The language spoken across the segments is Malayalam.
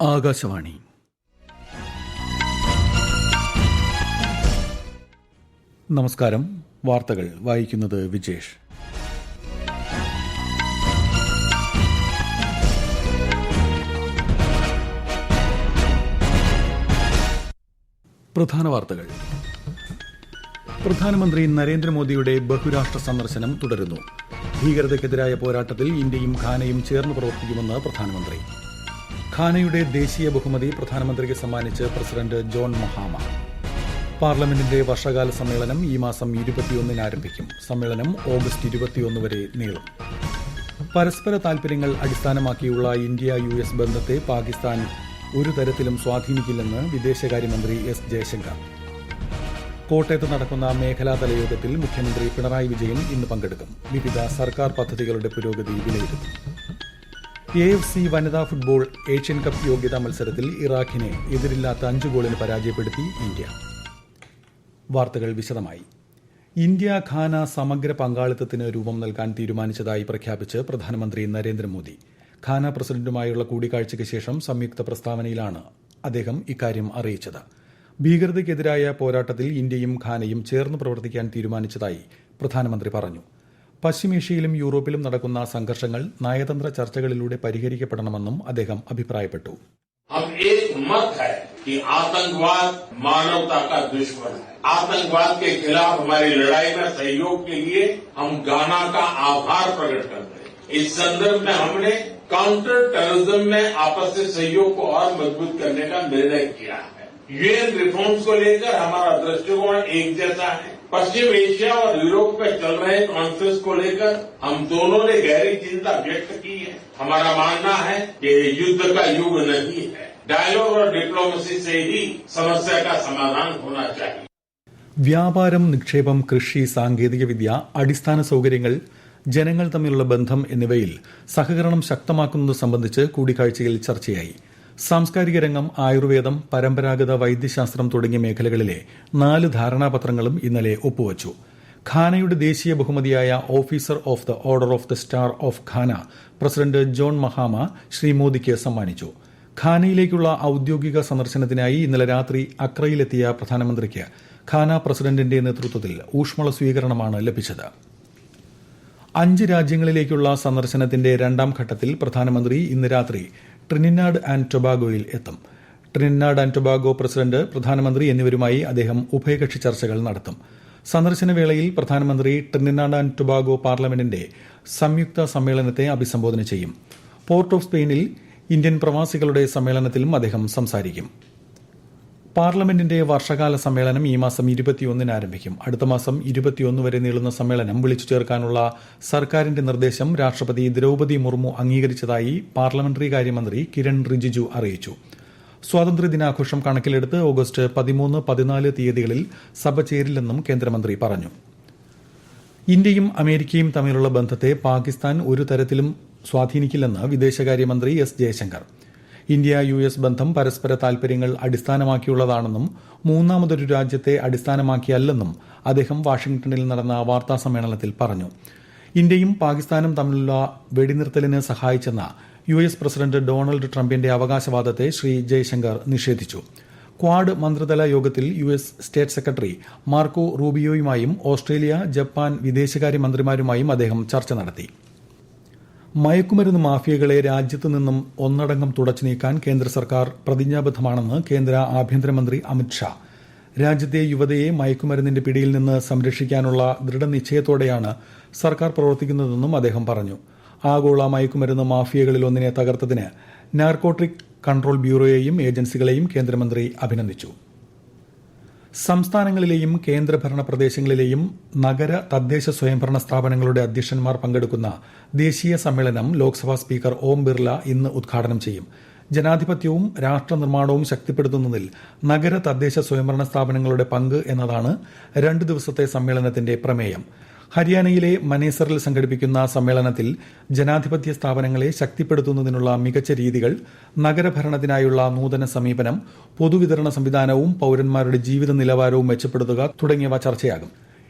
ആകാശവാണി. നമസ്കാരം. വാർത്തകൾ വായിക്കുന്നത് വിജേഷ്. പ്രധാന വാർത്തകൾ. പ്രധാനമന്ത്രി നരേന്ദ്രമോദിയുടെ ബഹുരാഷ്ട്ര സന്ദർശനം തുടരുന്നു. ഭീകരതയ്ക്കെതിരായ പോരാട്ടത്തിൽ ഇന്ത്യയും ഘാനയും ചേർന്ന് പ്രവർത്തിക്കുമെന്ന് പ്രധാനമന്ത്രി. ഘാനയുടെ ദേശീയ ബഹുമതി പ്രധാനമന്ത്രിക്ക് സമ്മാനിച്ച് പ്രസിഡന്റ് ജോൺ മഹാമ. പാർലമെന്റിന്റെ വർഷകാല സമ്മേളനം ഈ മാസം 21 ആരംഭിക്കും. സമ്മേളനം ഓഗസ്റ്റ് 21 വരെ നീളും. പരസ്പര താൽപര്യങ്ങൾ അടിസ്ഥാനമാക്കിയുള്ള ഇന്ത്യ-US ബന്ധത്തെ പാകിസ്ഥാൻ ഒരു തരത്തിലും സ്വാധീനിക്കില്ലെന്ന് വിദേശകാര്യമന്ത്രി എസ് ജയശങ്കർ. കോട്ടയത്ത് നടക്കുന്ന മേഖലാതല യോഗത്തിൽ മുഖ്യമന്ത്രി പിണറായി വിജയൻ ഇന്ന് പങ്കെടുക്കും. വിവിധ സർക്കാർ പദ്ധതികളുടെ പുരോഗതി വിലയിരുത്തും. AFC വനിതാ ഫുട്ബോൾ ഏഷ്യൻ കപ്പ് യോഗ്യതാ മത്സരത്തിൽ ഇറാഖിനെ എതിരില്ലാത്ത 5 ഗോളിന് പരാജയപ്പെടുത്തി ഇന്ത്യ. വാർത്തകൾ വിശദമായി. ഇന്ത്യ ഘാന സമഗ്ര പങ്കാളിത്തത്തിന് രൂപം നൽകാൻ തീരുമാനിച്ചതായി പ്രഖ്യാപിച്ച് പ്രധാനമന്ത്രി നരേന്ദ്രമോദി. ഘാന പ്രസിഡന്റുമായുള്ള കൂടിക്കാഴ്ചയ്ക്ക് ശേഷം സംയുക്ത പ്രസ്താവനയിലാണ് അദ്ദേഹം ഇക്കാര്യം അറിയിച്ചത്. ഭീകരതയ്ക്കെതിരായ പോരാട്ടത്തിൽ ഇന്ത്യയും ഘാനയും ചേർന്ന് പ്രവർത്തിക്കാൻ തീരുമാനിച്ചതായി പ്രധാനമന്ത്രി പറഞ്ഞു. പശ്ചിമേഷ്യയിലും യൂറോപ്പിലും നടക്കുന്ന സംഘർഷങ്ങൾ നയതന്ത്ര ചർച്ചകളിലൂടെ പരിഹരിക്കപ്പെടണമെന്നും അദ്ദേഹം അഭിപ്രായപ്പെട്ടു. हम एक मत है कि आतंकवाद मानवता का दुश्मन है. आतंकवाद के खिलाफ हमारी लड़ाई में सहयोग के लिए हम घाना का आभार प्रकट करते हैं. इस संदर्भ में हमने काउंटर टेररिज्म में आपसी सहयोग को और मजबूत करने का निर्णय किया है. यूएन रिफॉर्म्स को लेकर हमारा दृष्टिकोण एक जैसा है. पश्चिम एशिया और यूरोप में चल रहे कॉन्फ्लिक्ट को लेकर हम दोनों ने गहरी चिंता व्यक्त की है. हमारा मानना है कि युद्ध का युग नहीं है. डायलॉग और डिप्लोमेसी से ही समस्या का समाधान होना चाहिए. വ്യാപാരം, നിക്ഷേപം, കൃഷി, സാങ്കേതികവിദ്യ, അടിസ്ഥാന സൌകര്യങ്ങൾ, ജനങ്ങൾ തമ്മിലുള്ള ബന്ധം എന്നിവയിൽ സഹകരണം ശക്തമാക്കുന്നത് സംബന്ധിച്ച് കൂടിക്കാഴ്ചയിൽ ചർച്ചയായി. സാംസ്കാരിക രംഗം, ആയുർവേദം, പരമ്പരാഗത വൈദ്യശാസ്ത്രം തുടങ്ങിയ മേഖലകളിലെ 4 ധാരണാപത്രങ്ങളും ഇന്നലെ ഒപ്പുവച്ചു. ഘാനയുടെ ദേശീയ ബഹുമതിയായ officer of the order of the star of Ghana president John മഹാമ Shri മോദിക്ക് സമ്മാനിച്ചു. ഘാനയിലേക്കുള്ള ഔദ്യോഗിക സന്ദർശനത്തിനായി ഇന്നലെ രാത്രി അക്രയിലെത്തിയ പ്രധാനമന്ത്രിക്ക് ഘാന പ്രസിഡന്റിന്റെ നേതൃത്വത്തിൽ ഊഷ്മള സ്വീകരണമാണ് ലഭിച്ചത്. 5 രാജ്യങ്ങളിലേക്കുള്ള സന്ദർശനത്തിന്റെ 2ാം ഘട്ടത്തിൽ പ്രധാനമന്ത്രി ഇന്ന് രാത്രി ട്രിനിഡാഡ് ആൻഡ് ടൊബാഗോയിൽ എത്തും. ട്രിനിഡാഡ് ആൻഡ് ടൊബാഗോ പ്രസിഡന്റ്, പ്രധാനമന്ത്രി എന്നിവരുമായി അദ്ദേഹം ഉഭയകക്ഷി ചർച്ചകൾ നടത്തും. സന്ദർശനവേളയിൽ പ്രധാനമന്ത്രി ട്രിനിഡാഡ് ആൻഡ് ടൊബാഗോ പാർലമെന്റിന്റെ സംയുക്ത സമ്മേളനത്തെ അഭിസംബോധന ചെയ്യും. പോർട്ട് ഓഫ് സ്പെയിനിൽ ഇന്ത്യൻ പ്രവാസികളുടെ സമ്മേളനത്തിലും അദ്ദേഹം സംസാരിക്കും. പാർലമെന്റിന്റെ വർഷകാല സമ്മേളനം ഈ മാസം 21 ആരംഭിക്കും. അടുത്ത മാസം 21 വരെ നീളുന്ന സമ്മേളനം വിളിച്ചു ചേർക്കാനുള്ള സർക്കാരിന്റെ നിർദ്ദേശം രാഷ്ട്രപതി ദ്രൌപദി മുർമു അംഗീകരിച്ചതായി പാർലമെന്ററി കാര്യമന്ത്രി കിരൺ റിജിജു അറിയിച്ചു. സ്വാതന്ത്ര്യദിനാഘോഷം കണക്കിലെടുത്ത് ഓഗസ്റ്റ് 13, 14 തീയതികളിൽ സഭ ചേരില്ലെന്നും കേന്ദ്രമന്ത്രി പറഞ്ഞു. ഇന്ത്യയും അമേരിക്കയും തമ്മിലുള്ള ബന്ധത്തെ പാകിസ്ഥാൻ ഒരു തരത്തിലും സ്വാധീനിക്കില്ലെന്ന് വിദേശകാര്യമന്ത്രി എസ് ജയശങ്കർ. ഇന്ത്യ-US ബന്ധം പരസ്പര താൽപര്യങ്ങൾ അടിസ്ഥാനമാക്കിയുള്ളതാണെന്നും മൂന്നാമതൊരു രാജ്യത്തെ അടിസ്ഥാനമാക്കിയല്ലെന്നും അദ്ദേഹം വാഷിംഗ്ടണിൽ നടന്ന വാർത്താ സമ്മേളനത്തിൽ പറഞ്ഞു. ഇന്ത്യയും പാകിസ്ഥാനും തമ്മിലുള്ള വെടിനിർത്തലിന് സഹായിച്ചെന്ന US പ്രസിഡന്റ് ഡൊണാൾഡ് ട്രംപിന്റെ അവകാശവാദത്തെ ശ്രീ ജയശങ്കർ നിഷേധിച്ചു. ക്വാഡ് മന്ത്രിതല യോഗത്തിൽ US സ്റ്റേറ്റ് സെക്രട്ടറി മാർക്കോ റൂബിയോയുമായും ഓസ്ട്രേലിയ, ജപ്പാൻ വിദേശകാര്യ മന്ത്രിമാരുമായും അദ്ദേഹം ചർച്ച നടത്തി. മയക്കുമരുന്ന് മാഫിയകളെ രാജ്യത്തു നിന്നും ഒന്നടങ്കം തുടച്ചു നീക്കാൻ കേന്ദ്ര സർക്കാർ പ്രതിജ്ഞാബദ്ധമാണെന്ന് കേന്ദ്ര ആഭ്യന്തരമന്ത്രി അമിത്ഷാ. രാജ്യത്തെ യുവതയെ മയക്കുമരുന്നിന്റെ പിടിയിൽ നിന്ന് സംരക്ഷിക്കാനുള്ള ദൃഢനിശ്ചയത്തോടെയാണ് സർക്കാർ പ്രവർത്തിക്കുന്നതെന്നും അദ്ദേഹം പറഞ്ഞു. ആഗോള മയക്കുമരുന്ന് മാഫിയകളിലൊന്നിനെ തകർത്തതിന് നാർക്കോട്ടിക് കൺട്രോൾ ബ്യൂറോയെയും ഏജൻസികളെയും കേന്ദ്രമന്ത്രി അഭിനന്ദിച്ചു. സംസ്ഥാനങ്ങളിലെയും കേന്ദ്രഭരണ പ്രദേശങ്ങളിലെയും നഗര തദ്ദേശ സ്വയംഭരണ സ്ഥാപനങ്ങളുടെ അധ്യക്ഷന്മാർ പങ്കെടുക്കുന്ന ദേശീയ സമ്മേളനം ലോക്സഭാ സ്പീക്കർ ഓം ബിർല ഇന്ന് ഉദ്ഘാടനം ചെയ്യും. ജനാധിപത്യവും രാഷ്ട്രനിർമ്മാണവും ശക്തിപ്പെടുത്തുന്നതിൽ നഗര തദ്ദേശ സ്വയംഭരണ സ്ഥാപനങ്ങളുടെ പങ്ക് എന്നതാണ് 2 ദിവസത്തെ സമ്മേളനത്തിന്റെ പ്രമേയം. ഹരിയാനയിലെ മനേസറിൽ സംഘടിപ്പിക്കുന്ന സമ്മേളനത്തിൽ ജനാധിപത്യ സ്ഥാപനങ്ങളെ ശക്തിപ്പെടുത്തുന്നതിനുള്ള മികച്ച രീതികൾ, നഗരഭരണത്തിനായുള്ള നൂതന സമീപനം, പൊതുവിതരണ സംവിധാനവും പൌരന്മാരുടെ ജീവിത നിലവാരവും മെച്ചപ്പെടുത്തുക തുടങ്ങിയവ ചർച്ചയാകും.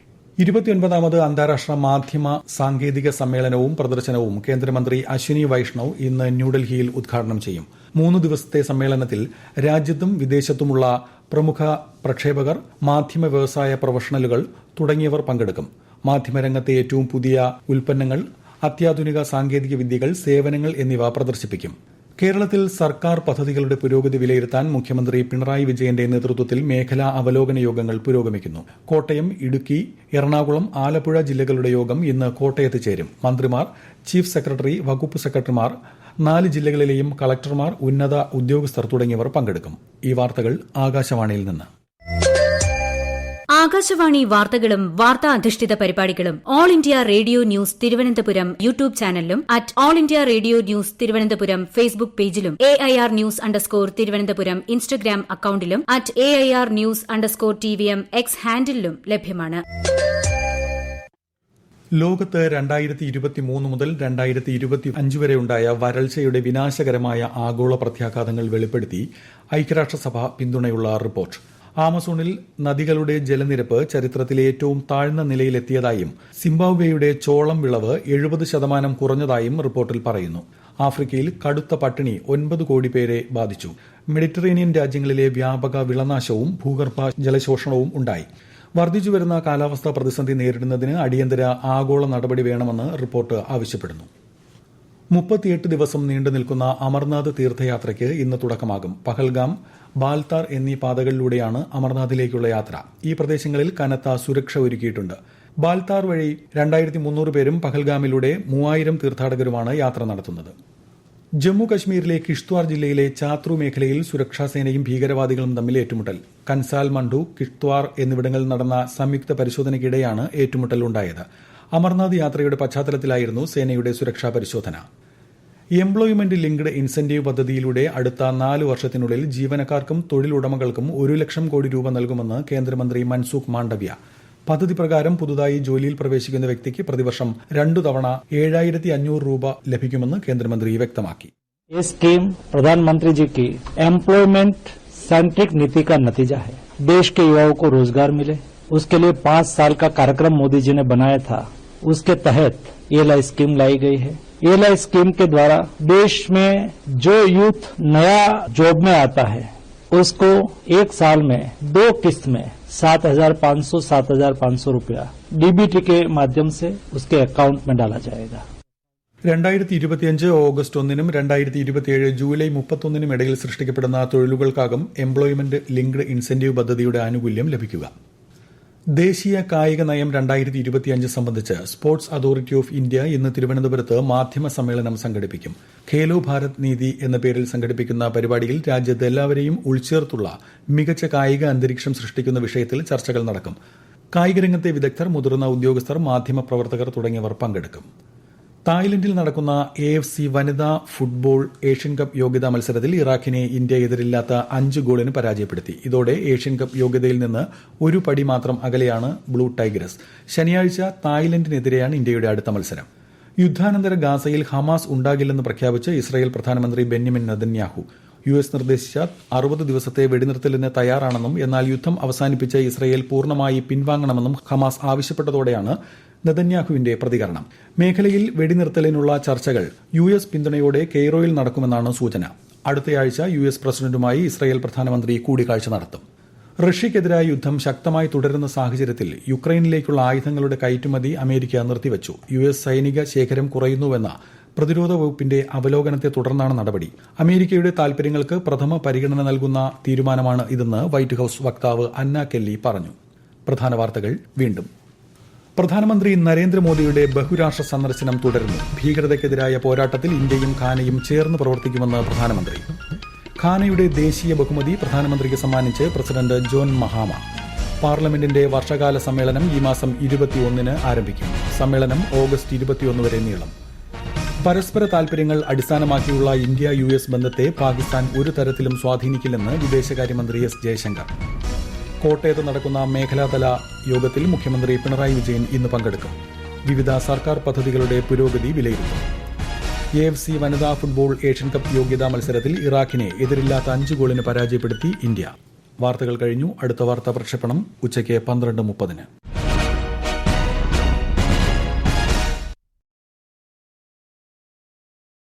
29ാമത് അന്താരാഷ്ട്ര മാധ്യമ സാങ്കേതിക സമ്മേളനവും പ്രദർശനവും കേന്ദ്രമന്ത്രി അശ്വിനി വൈഷ്ണവ് ഇന്ന് ന്യൂഡൽഹിയിൽ ഉദ്ഘാടനം ചെയ്യും. 3 ദിവസത്തെ സമ്മേളനത്തിൽ രാജ്യത്തും വിദേശത്തുമുള്ള പ്രമുഖ പ്രക്ഷേപകർ, മാധ്യമ വ്യവസായ പ്രൊഫഷണലുകൾ തുടങ്ങിയവർ പങ്കെടുക്കും. മാധ്യമരംഗത്തെ ഏറ്റവും പുതിയ ഉൽപ്പന്നങ്ങൾ, അത്യാധുനിക സാങ്കേതിക വിദ്യകൾ, സേവനങ്ങൾ എന്നിവ പ്രദർശിപ്പിക്കും. കേരളത്തിൽ സർക്കാർ പദ്ധതികളുടെ പുരോഗതി വിലയിരുത്താൻ മുഖ്യമന്ത്രി പിണറായി വിജയന്റെ നേതൃത്വത്തിൽ മേഖലാ അവലോകന യോഗങ്ങൾ പുരോഗമിക്കുന്നു. കോട്ടയം, ഇടുക്കി, എറണാകുളം, ആലപ്പുഴ ജില്ലകളുടെ യോഗം ഇന്ന് കോട്ടയത്ത് ചേരും. മന്ത്രിമാർ, ചീഫ് സെക്രട്ടറി, വകുപ്പ് സെക്രട്ടറിമാർ, 4 ജില്ലകളിലെയും കളക്ടർമാർ, ഉന്നത ഉദ്യോഗസ്ഥർ തുടങ്ങിയവർ പങ്കെടുക്കും. ഈ വാർത്തകൾ ആകാശവാണിയിൽ നിന്ന്. ആകാശവാണി വാർത്തകളും വാർത്താ അധിഷ്ഠിത പരിപാടികളും all India radio news Thiruvananthapuram YouTube ചാനലിലും all India radio news Thiruvananthapuram Facebook പേജിലും AIR ന്യൂസ് _ തിരുവനന്തപുരം ഇൻസ്റ്റഗ്രാം അക്കൌണ്ടിലും AIR ന്യൂസ് _ TVM X ഹാൻഡിലും ലഭ്യമാണ്. ലോകത്ത് 2023 മുതൽ 2025 വരെ ഉണ്ടായ വരൾച്ചയുടെ വിനാശകരമായ ആഗോള പ്രത്യാഘാതങ്ങൾ വെളിപ്പെടുത്തി ഐക്യരാഷ്ട്രസഭ പിന്തുണയുള്ള റിപ്പോർട്ട്. ആമസോണിൽ നദികളുടെ ജലനിരപ്പ് ചരിത്രത്തിലെ ഏറ്റവും താഴ്ന്ന നിലയിലെത്തിയതായും സിംബാബ്വേയുടെ ചോളം വിളവ് 70% കുറഞ്ഞതായും റിപ്പോർട്ടിൽ പറയുന്നു. ആഫ്രിക്കയിൽ കടുത്ത പട്ടിണി 9 കോടി പേരെ ബാധിച്ചു. മെഡിറ്ററേനിയൻ രാജ്യങ്ങളിലെ വ്യാപക വിളനാശവും ഭൂഗർഭ ജലശോഷണവും ഉണ്ടായി. വർദ്ധിച്ചുവരുന്ന കാലാവസ്ഥാ പ്രതിസന്ധി നേരിടുന്നതിന് അടിയന്തര ആഗോള നടപടി വേണമെന്ന് റിപ്പോർട്ട് ആവശ്യപ്പെടുന്നു. 38 ദിവസം നീണ്ടുനിൽക്കുന്ന അമർനാഥ് തീർത്ഥയാത്രയ്ക്ക് ഇന്ന് തുടക്കമാകും. പഹൽഗാം, ബാൽതാർ എന്നീ പാതകളിലൂടെയാണ് അമർനാഥിലേക്കുള്ള യാത്ര. ഈ പ്രദേശങ്ങളിൽ കനത്ത സുരക്ഷ ഒരുക്കിയിട്ടുണ്ട്. ബാൽതാർ വഴി 2300 പേരും പഹൽഗാമിലൂടെ 3000 തീർത്ഥാടകരുമാണ് യാത്ര നടത്തുന്നത്. ജമ്മു കശ്മീരിലെ കിഷ്ത്വാർ ജില്ലയിലെ ചാത്രൂ മേഖലയിൽ സുരക്ഷാസേനയും ഭീകരവാദികളും തമ്മിൽ ഏറ്റുമുട്ടൽ. കൻസാൽ മണ്ഡു, കിഷ്ത്വാർ എന്നിവിടങ്ങളിൽ നടന്ന സംയുക്ത പരിശോധനയ്ക്കിടെയാണ് ഏറ്റുമുട്ടൽ ഉണ്ടായത്. അമർനാഥ് യാത്രയുടെ പശ്ചാത്തലത്തിലായിരുന്നു സേനയുടെ സുരക്ഷാ പരിശോധന. എംപ്ലോയ്മെന്റ് ലിങ്ക്ഡ് ഇൻസെന്റീവ് പദ്ധതിയിലൂടെ അടുത്ത 4 വർഷത്തിനുള്ളിൽ ജീവനക്കാർക്കും തൊഴിലുടമകൾക്കും 1 ലക്ഷം കോടി രൂപ നൽകുമെന്ന് കേന്ദ്രമന്ത്രി മൻസുഖ് മാണ്ഡവ്യ. പദ്ധതി പ്രകാരം പുതുതായി ജോലിയിൽ പ്രവേശിക്കുന്ന വ്യക്തിക്ക് പ്രതിവർഷം 2 തവണ 7,500 രൂപ ലഭിക്കുമെന്ന് കേന്ദ്രമന്ത്രി വ്യക്തമാക്കി. ये स्कीम प्रधानमंत्री जी की एम्प्लॉयमेंट सेंट्रिक नीति का नतीजा है. देश के युवाओं को रोजगार मिले, उसके लिए 5 साल का कार्यक्रम मोदी जी ने बनाया था. उसके तहत ELI स्कीम लाई गई है. ELI स्कीम के द्वारा देश में जो यूथ नया जॉब में आता है उसको 1 साल में 2 किस्त में 7,500 रुपया DBT के माध्यम से उसके अकाउंट में डाला जाएगा. 2025 ഓഗസ്റ്റ് 1-നും 2027 ജൂലൈ 31-നും ഇടയിൽ സൃഷ്ടിക്കപ്പെടുന്ന തൊഴിലുകൾക്കാകും എംപ്ലോയ്മെന്റ് ലിങ്ക്ഡ് ഇൻസെന്റീവ് പദ്ധതിയുടെ ആനുകൂല്യം ലഭിക്കുക. ദേശീയ കായിക നയം 2025 സംബന്ധിച്ച് സ്പോർട്സ് അതോറിറ്റി ഓഫ് ഇന്ത്യ ഇന്ന് തിരുവനന്തപുരത്ത് മാധ്യമ സമ്മേളനം സംഘടിപ്പിക്കും. ഖേലോ ഭാരത് നീതി എന്ന പേരിൽ സംഘടിപ്പിക്കുന്ന പരിപാടിയിൽ രാജ്യത്ത് എല്ലാവരെയും ഉൾച്ചേർത്തുള്ള മികച്ച കായിക അന്തരീക്ഷം സൃഷ്ടിക്കുന്ന വിഷയത്തിൽ ചർച്ചകൾ നടക്കും. കായികരംഗത്തെ വിദഗ്ധർ, മുതിർന്ന ഉദ്യോഗസ്ഥർ, മാധ്യമപ്രവർത്തകർ തുടങ്ങിയവർ പങ്കെടുക്കും. തായ്ലൻഡിൽ നടക്കുന്ന AFC വനിതാ ഫുട്ബോൾ ഏഷ്യൻ കപ്പ് യോഗ്യതാ മത്സരത്തിൽ ഇറാഖിനെ ഇന്ത്യ എതിരില്ലാത്ത 5 ഗോളിന് പരാജയപ്പെടുത്തി. ഇതോടെ ഏഷ്യൻ കപ്പ് യോഗ്യതയിൽ നിന്ന് 1 പടി മാത്രം അകലെയാണ് ബ്ലൂ ടൈഗേഴ്സ്. ശനിയാഴ്ച തായ്ലൻഡിനെതിരെയാണ് ഇന്ത്യയുടെ അടുത്ത മത്സരം. യുദ്ധാനന്തര ഗാസയിൽ ഹമാസ് ഉണ്ടാകില്ലെന്ന് പ്രഖ്യാപിച്ച് ഇസ്രായേൽ പ്രധാനമന്ത്രി ബെന്യാമിൻ നെതന്യാഹു. US നിർദ്ദേശിച്ച 60 ദിവസത്തെ വെടിനിർത്തലിന് തയ്യാറാണെന്നും എന്നാൽ യുദ്ധം അവസാനിപ്പിച്ച് ഇസ്രായേൽ പൂർണ്ണമായി പിൻവാങ്ങണമെന്നും ഹമാസ് ആവശ്യപ്പെട്ടതോടെയാണ് നെതന്യാഹുവിന്റെ പ്രതികരണം. മേഖലയിൽ വെടിനിർത്തലിനുള്ള ചർച്ചകൾ US പിന്തുണയോടെ കെയ്റോയിൽ നടക്കുമെന്നാണ് സൂചന. അടുത്തയാഴ്ച US പ്രസിഡന്റുമായി ഇസ്രായേൽ പ്രധാനമന്ത്രി കൂടിക്കാഴ്ച നടത്തും. റഷ്യയ്ക്കെതിരായ യുദ്ധം ശക്തമായി തുടരുന്ന സാഹചര്യത്തിൽ യുക്രൈനിലേക്കുള്ള ആയുധങ്ങളുടെ കയറ്റുമതി അമേരിക്ക നിർത്തിവച്ചു. US സൈനിക ശേഖരം കുറയുന്നുവെന്ന പ്രതിരോധ വകുപ്പിന്റെ അവലോകനത്തെ തുടർന്നാണ് നടപടി. അമേരിക്കയുടെ താൽപര്യങ്ങൾക്ക് പ്രഥമ പരിഗണന നൽകുന്ന തീരുമാനമാണ് ഇതെന്ന് വൈറ്റ് ഹൌസ് വക്താവ് അന്ന കെല്ലി പറഞ്ഞു. പ്രധാന വാർത്തകൾ വീണ്ടും. പ്രധാനമന്ത്രി നരേന്ദ്രമോദിയുടെ ബഹുരാഷ്ട്ര സന്ദർശനം തുടരുന്നു. ഭീകരതയ്ക്കെതിരായ പോരാട്ടത്തിൽ ഇന്ത്യയും ഘാനയും ചേർന്ന് പ്രവർത്തിക്കുമെന്ന് പ്രധാനമന്ത്രി. ഘാനയുടെ ദേശീയ ബഹുമതി പ്രധാനമന്ത്രിക്ക് സമ്മാനിച്ച് പ്രസിഡന്റ് ജോൺ മഹാമ. പാർലമെന്റിന്റെ വർഷകാല സമ്മേളനം ഈ മാസം 21-ന് ആരംഭിക്കും. സമ്മേളനം ഓഗസ്റ്റ് 21 വരെ നീളും. പരസ്പര താൽപര്യങ്ങൾ അടിസ്ഥാനമാക്കിയുള്ള ഇന്ത്യ US ബന്ധത്തെ പാകിസ്ഥാൻ ഒരു തരത്തിലും സ്വാധീനിക്കില്ലെന്ന് വിദേശകാര്യമന്ത്രി S. ജയശങ്കർ. കോട്ടയത്ത് നടക്കുന്ന മേഖലാതല യോഗത്തിൽ മുഖ്യമന്ത്രി പിണറായി വിജയൻ ഇന്ന് പങ്കെടുക്കും. വിവിധ സർക്കാർ പദ്ധതികളുടെ പുരോഗതി വിലയിരുത്തും. AFC വനിതാ ഫുട്ബോൾ ഏഷ്യൻ കപ്പ് യോഗ്യതാ മത്സരത്തിൽ ഇറാഖിനെ എതിരില്ലാത്ത 5 ഗോളിന് പരാജയപ്പെടുത്തി ഇന്ത്യ. വാർത്തകൾ കഴിഞ്ഞു. അടുത്ത വാർത്താ പ്രക്ഷേപണം ഉച്ചയ്ക്ക് 12:30.